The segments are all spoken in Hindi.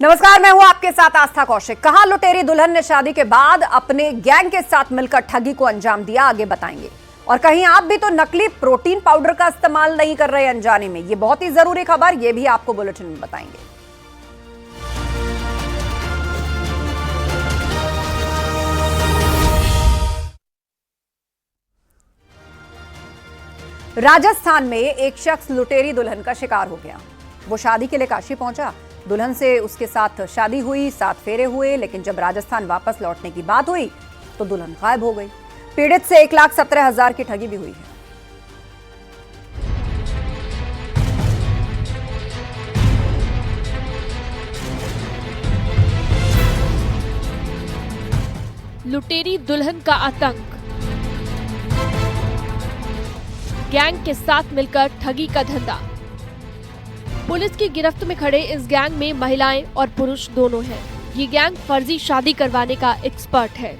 नमस्कार, मैं हूं आपके साथ आस्था कौशिक। कहां लुटेरी दुल्हन ने शादी के बाद अपने गैंग के साथ मिलकर ठगी को अंजाम दिया, आगे बताएंगे। और कहीं आप भी तो नकली प्रोटीन पाउडर का इस्तेमाल नहीं कर रहे अनजाने में, ये बहुत ही जरूरी खबर, ये भी आपको बुलेटिन में बताएंगे। राजस्थान में एक शख्स लुटेरी दुल्हन का शिकार हो गया। वो शादी के लिए काशी पहुंचा, दुल्हन से उसके साथ शादी हुई, 7 फेरे हुए, लेकिन जब राजस्थान वापस लौटने की बात हुई तो दुल्हन गायब हो गई। पीड़ित से 1,17,000 की ठगी भी हुई है। लुटेरी दुल्हन का आतंक, गैंग के साथ मिलकर ठगी का धंधा। पुलिस की गिरफ्त में खड़े इस गैंग में महिलाएं और पुरुष दोनों हैं। ये गैंग फर्जी शादी करवाने का एक्सपर्ट है।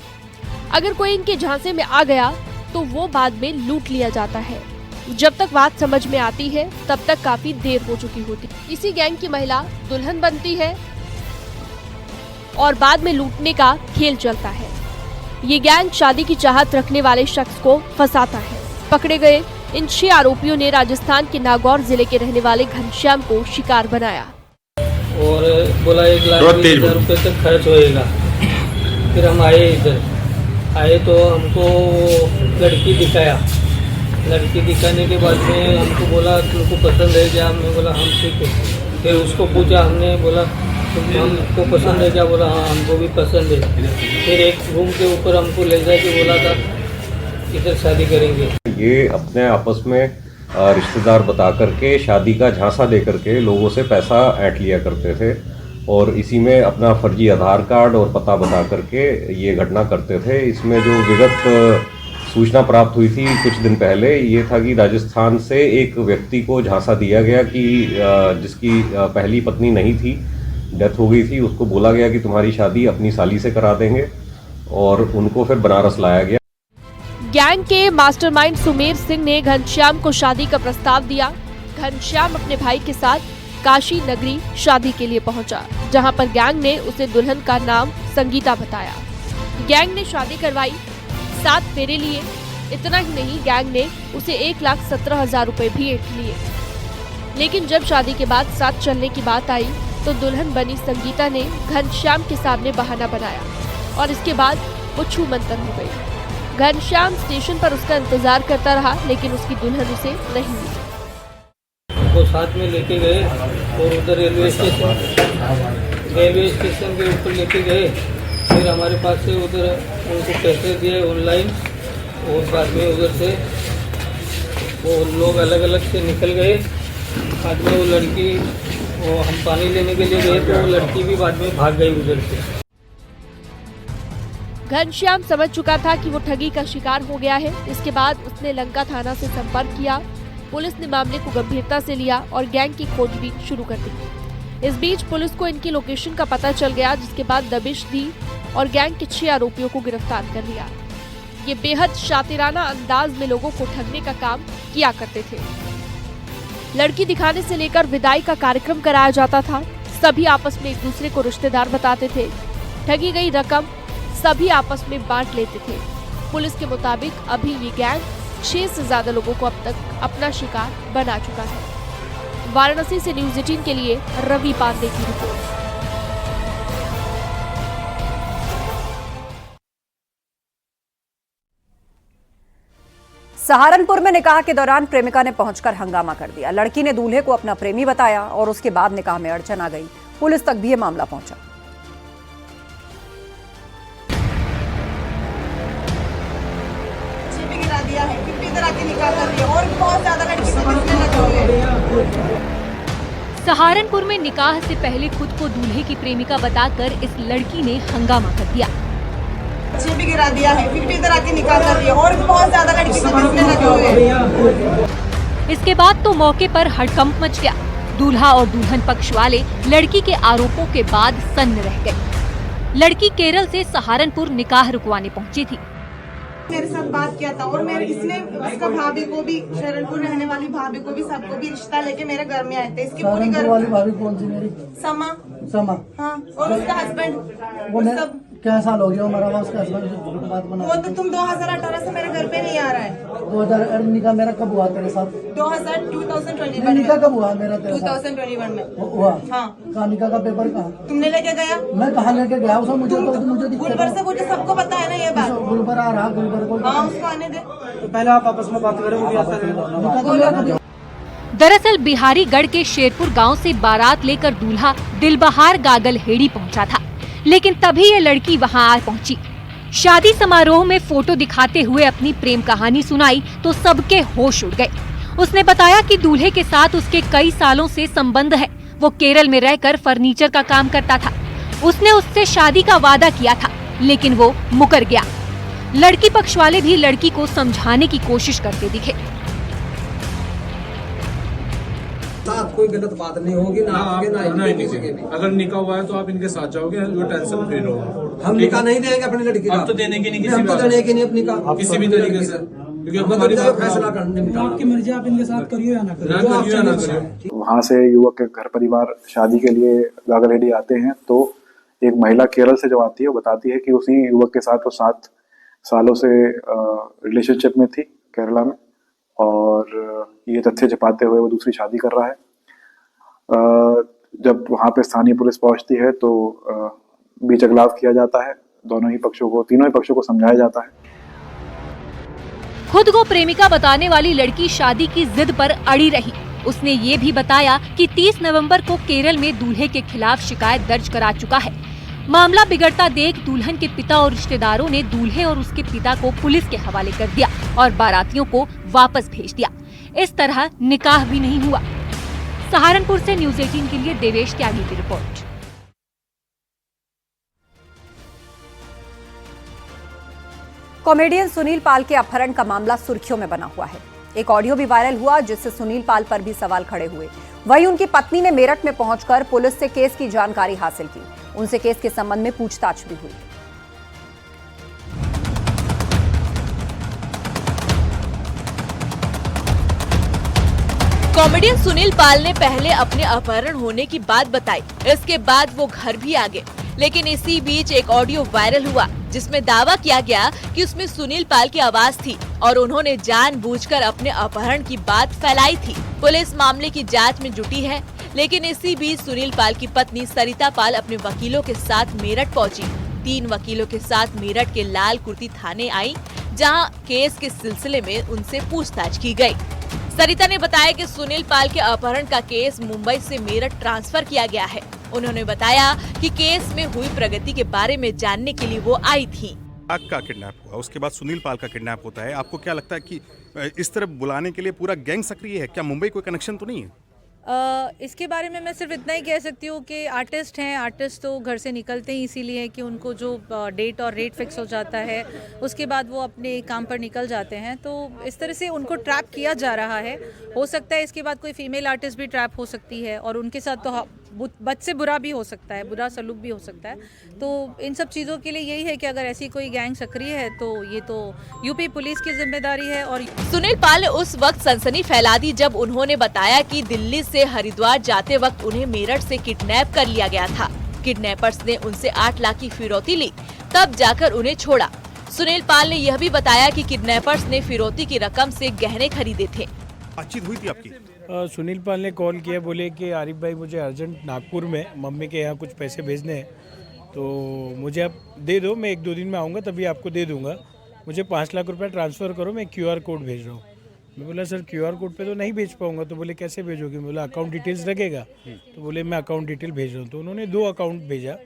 अगर कोई इनके झांसे में आ गया तो वो बाद में लूट लिया जाता है। जब तक बात समझ में आती है तब तक काफी देर हो चुकी होती। इसी गैंग की महिला दुल्हन बनती है और बाद में लूटने का खेल चलता है। ये गैंग शादी की चाहत रखने वाले शख्स को फंसाता है। पकड़े गए इन 6 आरोपियों ने राजस्थान के नागौर जिले के रहने वाले घनश्याम को शिकार बनाया और बोला 1,20,000 रुपये तक खर्च होएगा। फिर हम इधर आए तो हमको लड़की दिखाया। लड़की दिखाने के बाद में हमको बोला तुमको पसंद है क्या? हमने बोला हम ठीक है। फिर उसको पूछा, हमने बोला हमको पसंद है क्या? बोला हाँ हमको भी पसंद है। फिर एक रूम के ऊपर हमको ले जाके बोला था इधर शादी करेंगे। ये अपने आपस में रिश्तेदार बता करके शादी का झांसा दे करके लोगों से पैसा ऐंठ लिया करते थे और इसी में अपना फर्जी आधार कार्ड और पता बता करके ये घटना करते थे। इसमें जो विगत सूचना प्राप्त हुई थी कुछ दिन पहले, ये था कि राजस्थान से एक व्यक्ति को झांसा दिया गया कि जिसकी पहली पत्नी नहीं थी, डेथ हो गई थी। उसको बोला गया कि तुम्हारी शादी अपनी साली से करा देंगे और उनको फिर बनारस लाया गया। गैंग के मास्टरमाइंड सुमेर सिंह ने घनश्याम को शादी का प्रस्ताव दिया। घनश्याम अपने भाई के साथ काशी नगरी शादी के लिए पहुंचा, जहां पर गैंग ने उसे दुल्हन का नाम संगीता बताया। गैंग ने शादी करवाई, 7 फेरे लिए। इतना ही नहीं, गैंग ने उसे 1,17,000 रुपए भी ऐंठ लिए। लेकिन जब शादी के बाद साथ चलने की बात आई तो दुल्हन बनी संगीता ने घनश्याम के सामने बहाना बनाया और इसके बाद वो छूमंतर हो गई। घनश्याम स्टेशन पर उसका इंतजार करता रहा, लेकिन उसकी दुल्हन उसे नहीं मिली। वो साथ में लेके गए और उधर रेलवे स्टेशन के ऊपर लेके गए। फिर हमारे पास से उधर उनको पैसे दिए ऑनलाइन और बाद में उधर से वो लोग अलग अलग से निकल गए। बाद में वो लड़की, वो हम पानी लेने के लिए गए तो वो लड़की भी बाद में भाग गई उधर से। घनश्याम समझ चुका था कि वो ठगी का शिकार हो गया है। इसके बाद उसने लंका थाना से संपर्क किया। पुलिस ने मामले को गंभीरता से लिया और गैंग की खोजबीन शुरू कर दी। इस बीच पुलिस को इनकी लोकेशन का पता चल गया, जिसके बाद दबिश दी और गैंग के 6 आरोपियों को गिरफ्तार कर लिया। ये बेहद शातिराना अंदाज में लोगों को ठगने का काम किया करते थे। लड़की दिखाने से लेकर विदाई का कार्यक्रम कराया जाता था। सभी आपस में एक दूसरे को रिश्तेदार बताते थे। ठगी गई रकम सभी आपस में बांट लेते थे। पुलिस के मुताबिक अभी ये गैंग 6 से ज्यादा लोगों को अब तक अपना शिकार बना चुका है। वाराणसी से न्यूज़ 18 के लिए रवि पांडे की रिपोर्ट। सहारनपुर में निकाह के दौरान प्रेमिका ने पहुंचकर हंगामा कर दिया। लड़की ने दूल्हे को अपना प्रेमी बताया और उसके बाद निकाह में अड़चन आ गई। पुलिस तक भी ये मामला पहुंचा। दिया है, 50 तरह के निकाह कर दिया और बहुत ज्यादा लड़की को किसने लगा। सहारनपुर में निकाह से पहले खुद को दूल्हे की प्रेमिका बताकर इस लड़की ने हंगामा कर दिया। भी गिरा दिया है, 50 तरह के निकाह कर दिया और बहुत ज्यादा लड़की को किसने लगा। इसके बाद तो मौके पर हड़कंप मच गया। दूल्हा और दुल्हन पक्ष वाले लड़की के आरोपों के बाद सन्न रह गए। लड़की केरल से सहारनपुर निकाह रुकवाने पहुंची थी। मेरे साथ बात किया था और मेरे इसने उसका भाभी को भी, शरणपुर रहने वाली भाभी को भी, सबको भी रिश्ता लेके मेरे घर में आए थे। इसकी पूरी घर वाली भाभी कौन सी मेरी? समा समा। हाँ, और उसका हस्बैंड वो सब क्या साल हो गया हमारा, उसका हस्बैंड से बात बना। वो तो तुम 2018 से मेरे घर पे नहीं आ रहा है। 2000 निकाह मेरा कब हुआ तेरे साथ? 2021 निकाह कब हुआ मेरा तेरे साथ? 2021 में हुआ। हाँ, कहाँ निकाह का पेपर कहाँ? तुमने लेके गया? मैं कहाँ लेके गया? उसे मुझे गुलबर से पूछे, सबको पता है ना ये बात। गुलबर आ रहा, गुलबर को हाँ, उसको आने दे। तो पहले आप आपस में बात करें। दरअसल बिहारीगढ़ के शेरपुर गांव से बारात लेकर दूल्हा दिलबहार गागलहेड़ी पहुंचा था, लेकिन तभी ये लड़की वहां आ पहुंची। शादी समारोह में फोटो दिखाते हुए अपनी प्रेम कहानी सुनाई तो सबके होश उड़ गए। उसने बताया कि दूल्हे के साथ उसके कई सालों से संबंध है। वो केरल में रहकर फर्नीचर का काम करता था। उसने उससे शादी का वादा किया था, लेकिन वो मुकर गया। लड़की पक्ष वाले भी लड़की को समझाने की कोशिश करते दिखे। साथ कोई गलत बात नहीं होगी ना, ना किसी के भी। अगर निकाह हुआ है तो आप इनके साथ जाओगे, वो टेंशन फ्री रहो। हम निकाह नहीं देंगे अपनी लड़की का। आप तो देने की नहीं, हम तो देने की नहीं अपनी का किसी भी तरीके से, क्योंकि हमारी फैसला करने आपकी मर्जी, आप इनके साथ करियो या ना करियो। वहाँ से युवक के घर परिवार शादी के लिए गागलहेड़ी आते हैं, तो एक महिला केरल से जब आती है वो बताती है कि उसी युवक के साथ वो 7 सालों से रिलेशनशिप में थी केरला में, और ये तथ्य छिपाते हुए वो दूसरी शादी कर रहा है। जब वहाँ पे स्थानीय पुलिस पहुंचती है तो बीच अगलाव किया जाता है। तीनों ही पक्षों को समझाया जाता है। खुद को प्रेमिका बताने वाली लड़की शादी की जिद पर अड़ी रही। उसने ये भी बताया कि 30 नवंबर को केरल में दूल्हे के खिलाफ शिकायत दर्ज करा चुका है। मामला बिगड़ता देख दुल्हन के पिता और रिश्तेदारों ने दूल्हे और उसके पिता को पुलिस के हवाले कर दिया और बारातियों को वापस भेज दिया। इस तरह निकाह भी नहीं हुआ। सहारनपुर से न्यूज़ 18 के लिए देवेश त्यागी की रिपोर्ट। कॉमेडियन सुनील पाल के अपहरण का मामला सुर्खियों में बना हुआ है। एक ऑडियो भी वायरल हुआ जिससे सुनील पाल पर भी सवाल खड़े हुए। वहीं उनकी पत्नी ने मेरठ में पहुंचकर पुलिस से केस की जानकारी हासिल की। उनसे केस के संबंध में पूछताछ भी हुई। कॉमेडियन सुनील पाल ने पहले अपने अपहरण होने की बात बताई, इसके बाद वो घर भी आ गए। लेकिन इसी बीच एक ऑडियो वायरल हुआ जिसमें दावा किया गया कि उसमें सुनील पाल की आवाज थी और उन्होंने जानबूझकर अपने अपहरण की बात फैलाई थी। पुलिस मामले की जांच में जुटी है, लेकिन इसी बीच सुनील पाल की पत्नी सरिता पाल अपने वकीलों के साथ मेरठ पहुंची। 3 वकीलों के साथ मेरठ के लाल कुर्ती थाने आई, जहां केस के सिलसिले में उनसे पूछताछ की गई। सरिता ने बताया कि सुनील पाल के अपहरण का केस मुंबई से मेरठ ट्रांसफर किया गया है। उन्होंने बताया कि केस में हुई प्रगति के बारे में जानने के लिए वो आई थी। का किडनैप हुआ, उसके बाद सुनील पाल का किडनैप होता है। आपको क्या लगता है कि इस तरह बुलाने के लिए पूरा गैंग सक्रिय है? क्या मुंबई कोई कनेक्शन तो नहीं है? इसके बारे में मैं सिर्फ इतना ही कह सकती हूँ कि आर्टिस्ट हैं, आर्टिस्ट तो घर से निकलते ही इसीलिए कि उनको जो डेट और रेट फिक्स हो जाता है उसके बाद वो अपने काम पर निकल जाते हैं। तो इस तरह से उनको ट्रैप किया जा रहा है। हो सकता है इसके बाद कोई फीमेल आर्टिस्ट भी ट्रैप हो सकती है और उनके साथ तो बद से बुरा भी हो सकता है, बुरा सलूक भी हो सकता है। तो इन सब चीज़ों के लिए यही है कि अगर ऐसी कोई गैंग सक्रिय है तो ये तो यूपी पुलिस की जिम्मेदारी है। और सुनील पाल ने उस वक्त सनसनी फैला दी जब उन्होंने बताया कि दिल्ली से हरिद्वार जाते वक्त उन्हें मेरठ से किडनैप कर लिया गया था। किडनैपर्स ने उनसे 8 लाख की फिरौती ली, तब जाकर उन्हें छोड़ा। सुनील पाल ने यह भी बताया कि किडनैपर्स ने फिरौती की रकम से गहने खरीदे थे। बातचीत हुई थी आपकी? सुनील पाल ने कॉल किया, बोले कि आरिफ भाई मुझे अर्जेंट नागपुर में मम्मी के यहाँ कुछ पैसे भेजने हैं, तो मुझे आप दे दो, मैं 1-2 दिन में आऊँगा तभी आपको दे दूँगा। मुझे 5 लाख रुपए ट्रांसफ़र करो, मैं QR कोड भेज रहा हूँ। मैं बोला सर QR कोड पे तो नहीं भेज पाऊँगा। तो बोले कैसे भेजोगे? मैं बोला अकाउंट डिटेल्स लगेगा। तो बोले मैं अकाउंट डिटेल भेज रहा हूँ। तो उन्होंने 2 अकाउंट भेजा,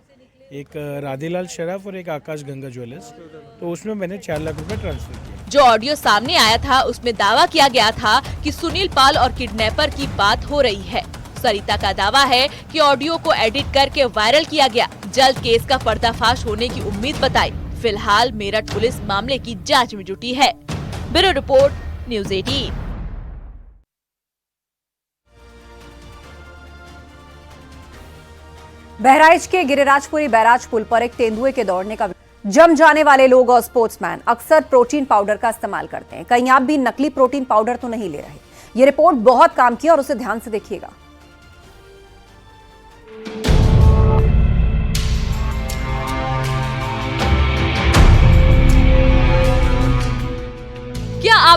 एक राधेलाल शराफ और एक आकाश गंगा ज्वेलर्स। तो उसमें मैंने 4 लाख रुपए ट्रांसफर किया। जो ऑडियो सामने आया था उसमें दावा किया गया था कि सुनील पाल और किडनैपर की बात हो रही है। सरिता का दावा है कि ऑडियो को एडिट करके वायरल किया गया। जल्द केस का पर्दाफाश होने की उम्मीद बताई। फिलहाल मेरठ पुलिस मामले की जांच में जुटी है। Bureau report, news 18। बहराइच के गिरिराजपुरी बैराज पुल पर एक तेंदुए के दौड़ने का जम जाने वाले लोग और स्पोर्ट्समैन अक्सर प्रोटीन पाउडर का इस्तेमाल करते हैं। कहीं आप भी नकली प्रोटीन पाउडर तो नहीं ले रहे। ये रिपोर्ट बहुत काम की और उसे ध्यान से देखिएगा।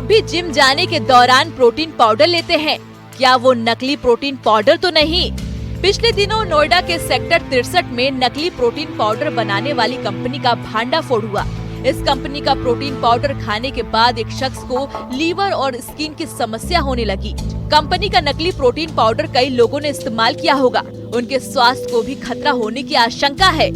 आप भी जिम जाने के दौरान प्रोटीन पाउडर लेते हैं? क्या वो नकली प्रोटीन पाउडर तो नहीं? पिछले दिनों नोएडा के सेक्टर 63 में नकली प्रोटीन पाउडर बनाने वाली कंपनी का भांडाफोड़ हुआ। इस कंपनी का प्रोटीन पाउडर खाने के बाद एक शख्स को लीवर और स्किन की समस्या होने लगी। कंपनी का नकली प्रोटीन पाउडर कई लोगों ने इस्तेमाल किया होगा। उनके स्वास्थ्य को भी खतरा होने की आशंका है।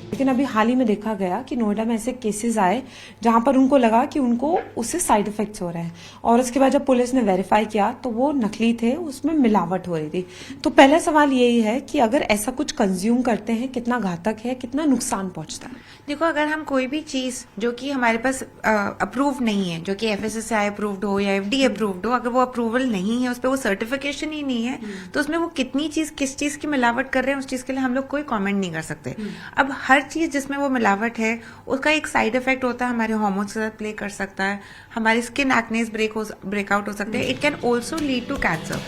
लेकिन अभी हाल ही में देखा गया कि नोएडा में ऐसे केसेस आए जहां पर उनको लगा कि उनको उससे साइड इफेक्ट्स हो रहे हैं और उसके बाद जब पुलिस ने वेरीफाई किया तो वो नकली थे, उसमें मिलावट हो रही थी। तो पहला सवाल यही है कि अगर ऐसा कुछ कंज्यूम करते हैं कितना घातक है, कितना नुकसान पहुंचता है। देखो, अगर हम कोई भी चीज जो कि हमारे पास अप्रूव नहीं है, जो कि FSSAI अप्रूव्ड हो या FDA अप्रूव्ड हो, अगर वो अप्रूवल नहीं है, उस पर वो सर्टिफिकेशन ही नहीं है, तो उसमें वो कितनी चीज किस चीज की मिलावट कर रहे हैं उस चीज के लिए हम लोग कोई कमेंट नहीं कर सकते। अब हर चीज जिसमें वो मिलावट है उसका एक साइड इफेक्ट होता है, हमारे हार्मोन्स के साथ प्ले कर सकता है, हमारी स्किन एक्नेस ब्रेकआउट हो सकते हैं। It can also lead to cancer.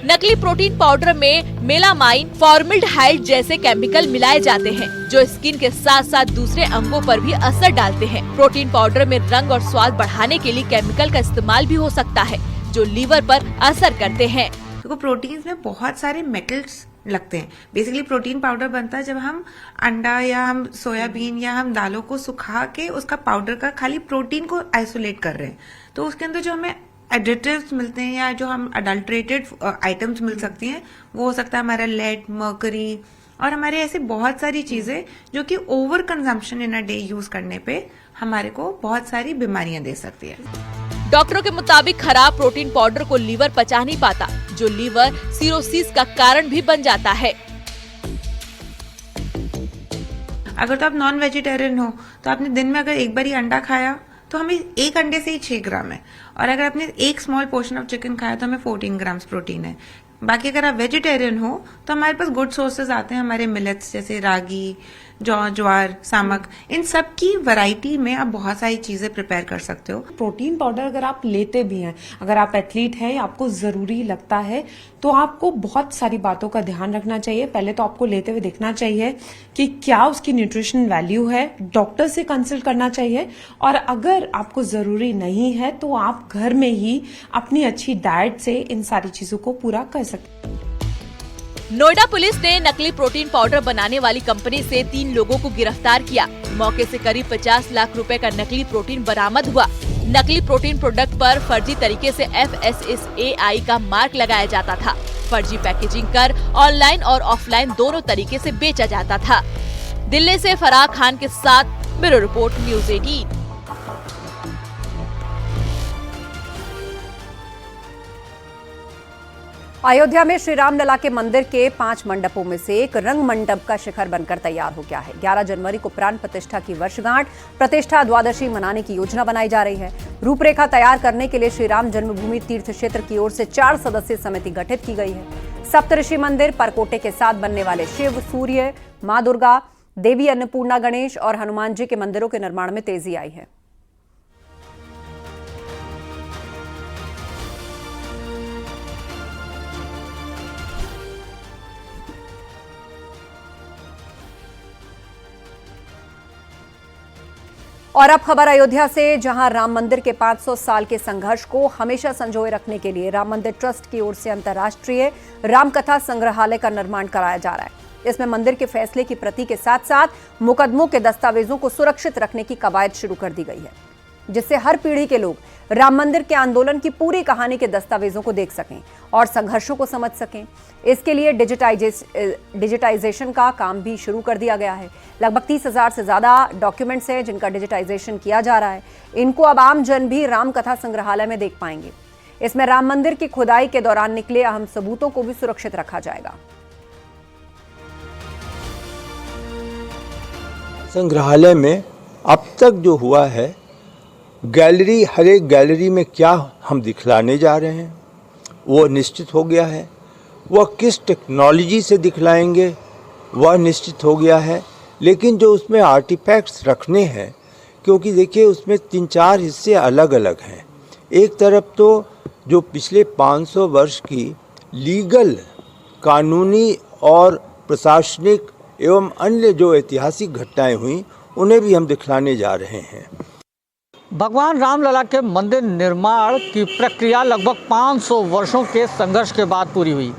नकली प्रोटीन पाउडर में मेलामाइन, फॉर्मल्डिहाइड जैसे केमिकल मिलाए जाते हैं जो स्किन के साथ साथ दूसरे अंगों पर भी असर डालते हैं। प्रोटीन पाउडर में रंग और स्वाद बढ़ाने के लिए केमिकल का इस्तेमाल भी हो सकता है जो लीवर पर असर करते हैं। देखो, प्रोटीन्स में बहुत सारे मेटल्स लगते हैं। बेसिकली प्रोटीन पाउडर बनता है जब हम अंडा या हम सोयाबीन या हम दालों को सुखा के उसका पाउडर का खाली प्रोटीन को आइसोलेट कर रहे हैं। तो उसके अंदर जो हमें एडिटिव्स मिलते हैं या जो हम अडल्ट्रेटेड आइटम्स मिल सकती हैं, वो हो सकता है हमारा लेड, मर्करी और हमारे ऐसे बहुत सारी चीजें जो कि over consumption in a day use करने पे हमारे को बहुत सारी बीमारियां दे सकती है। डॉक्टरों के मुताबिक खराब प्रोटीन पाउडर को लीवर पचा नहीं पाता, जो लीवर सिरोसिस का कारण भी बन जाता है। अगर तो आप नॉन वेजिटेरियन हो तो आपने दिन में अगर एक बार ही अंडा खाया तो हमें एक अंडे से ही 6 ग्राम है, और अगर आपने एक स्मॉल पोर्शन ऑफ चिकन खाया तो हमें 14 ग्राम्स प्रोटीन है। बाकी अगर आप वेजिटेरियन हो तो हमारे पास गुड सोर्सेज आते हैं, हमारे मिलेट्स जैसे रागी, जौ, ज्वार, सामक, इन सब की वैरायटी में आप बहुत सारी चीजें प्रिपेयर कर सकते हो। प्रोटीन पाउडर अगर आप लेते भी हैं, अगर आप एथलीट हैं या आपको जरूरी लगता है, तो आपको बहुत सारी बातों का ध्यान रखना चाहिए। पहले तो आपको लेते हुए देखना चाहिए कि क्या उसकी न्यूट्रिशन वैल्यू है, डॉक्टर से कंसल्ट करना चाहिए, और अगर आपको जरूरी नहीं है तो आप घर में ही अपनी अच्छी डाइट से इन सारी चीजों को पूरा कर सकते हैं। नोएडा पुलिस ने नकली प्रोटीन पाउडर बनाने वाली कंपनी से 3 लोगों को गिरफ्तार किया। मौके से करीब 50 लाख रुपए का नकली प्रोटीन बरामद हुआ। नकली प्रोटीन प्रोडक्ट पर फर्जी तरीके से FSSAI का मार्क लगाया जाता था। फर्जी पैकेजिंग कर ऑनलाइन और ऑफलाइन दोनों तरीके से बेचा जाता था। दिल्ली से फराह खान के साथ ब्यूरो रिपोर्ट, न्यूज़ 18। अयोध्या में श्री राम लला के मंदिर के 5 मंडपों में से एक रंग मंडप का शिखर बनकर तैयार हो गया है। 11 जनवरी को प्राण प्रतिष्ठा की वर्षगांठ, प्रतिष्ठा द्वादशी मनाने की योजना बनाई जा रही है। रूपरेखा तैयार करने के लिए श्री राम जन्मभूमि तीर्थ क्षेत्र की ओर से 4 सदस्यीय समिति गठित की गई है। सप्तऋषि मंदिर, परकोटे के साथ बनने वाले शिव, सूर्य, मां दुर्गा, देवी अन्नपूर्णा, गणेश और हनुमान जी के मंदिरों के निर्माण में तेजी आई है। और अब खबर अयोध्या से, जहां राम मंदिर के 500 साल के संघर्ष को हमेशा संजोए रखने के लिए राम मंदिर ट्रस्ट की ओर से अंतर्राष्ट्रीय रामकथा संग्रहालय का निर्माण कराया जा रहा है। इसमें मंदिर के फैसले की प्रति के साथ साथ मुकदमों के दस्तावेजों को सुरक्षित रखने की कवायद शुरू कर दी गई है, जिससे हर पीढ़ी के लोग राम मंदिर के आंदोलन की पूरी कहानी के दस्तावेजों को देख सकें और संघर्षों को समझ सकें। इसके लिए डिजिटाइजेशन का काम भी शुरू कर दिया गया है। लगभग 30,000 से ज्यादा डॉक्यूमेंट्स हैं जिनका डिजिटाइजेशन किया जा रहा है। इनको अब आम जन भी राम कथा संग्रहालय में देख पाएंगे। इसमें राम मंदिर की खुदाई के दौरान निकले अहम सबूतों को भी सुरक्षित रखा जाएगा। संग्रहालय में अब तक जो हुआ है, गैलरी, हर एक गैलरी में क्या हम दिखलाने जा रहे हैं वो निश्चित हो गया है। वह किस टेक्नोलॉजी से दिखलाएंगे वह निश्चित हो गया है। लेकिन जो उसमें आर्टिफैक्ट्स रखने हैं, क्योंकि देखिए उसमें 3-4 हिस्से अलग अलग हैं। एक तरफ तो जो पिछले 500 वर्ष की लीगल, कानूनी और प्रशासनिक एवं अन्य जो ऐतिहासिक घटनाएं हुई उन्हें भी हम दिखलाने जा रहे हैं। भगवान रामलला के मंदिर निर्माण की प्रक्रिया लगभग 500 वर्षों के संघर्ष के बाद पूरी हुई।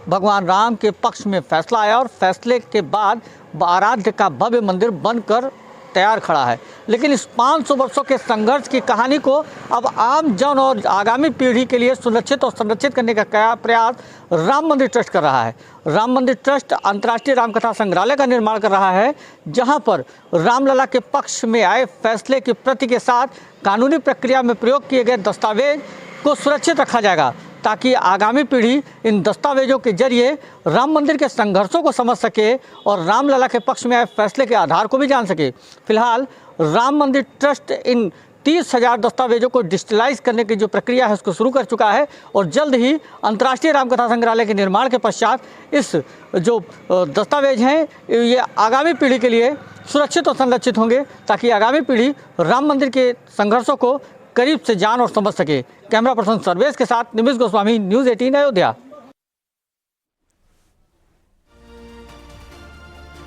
भगवान राम के पक्ष में फैसला आया और फैसले के बाद आराध्य का भव्य मंदिर बनकर तैयार खड़ा है। लेकिन इस 500 वर्षों के संघर्ष की कहानी को अब आम जन और आगामी पीढ़ी के लिए सुरक्षित और संरक्षित करने का प्रयास राम मंदिर ट्रस्ट कर रहा है। राम मंदिर ट्रस्ट अंतर्राष्ट्रीय रामकथा संग्रहालय का निर्माण कर रहा है, जहां पर रामलला के पक्ष में आए फैसले की प्रति के साथ कानूनी प्रक्रिया में प्रयोग किए गए दस्तावेज को सुरक्षित रखा जाएगा, ताकि आगामी पीढ़ी इन दस्तावेजों के जरिए राम मंदिर के संघर्षों को समझ सके और रामलला के पक्ष में आए फैसले के आधार को भी जान सके। फिलहाल राम मंदिर ट्रस्ट इन 30,000 दस्तावेजों को डिजिटलाइज करने की जो प्रक्रिया है उसको शुरू कर चुका है और जल्द ही अंतर्राष्ट्रीय रामकथा संग्रहालय के निर्माण के पश्चात इस जो दस्तावेज हैं ये आगामी पीढ़ी के लिए सुरक्षित और संरक्षित होंगे, ताकि आगामी पीढ़ी राम मंदिर के संघर्षों को करीब से जान और समझ सके। कैमरा पर्सन सर्वेश के साथ निमिष गोस्वामी, न्यूज़ 18 अयोध्या।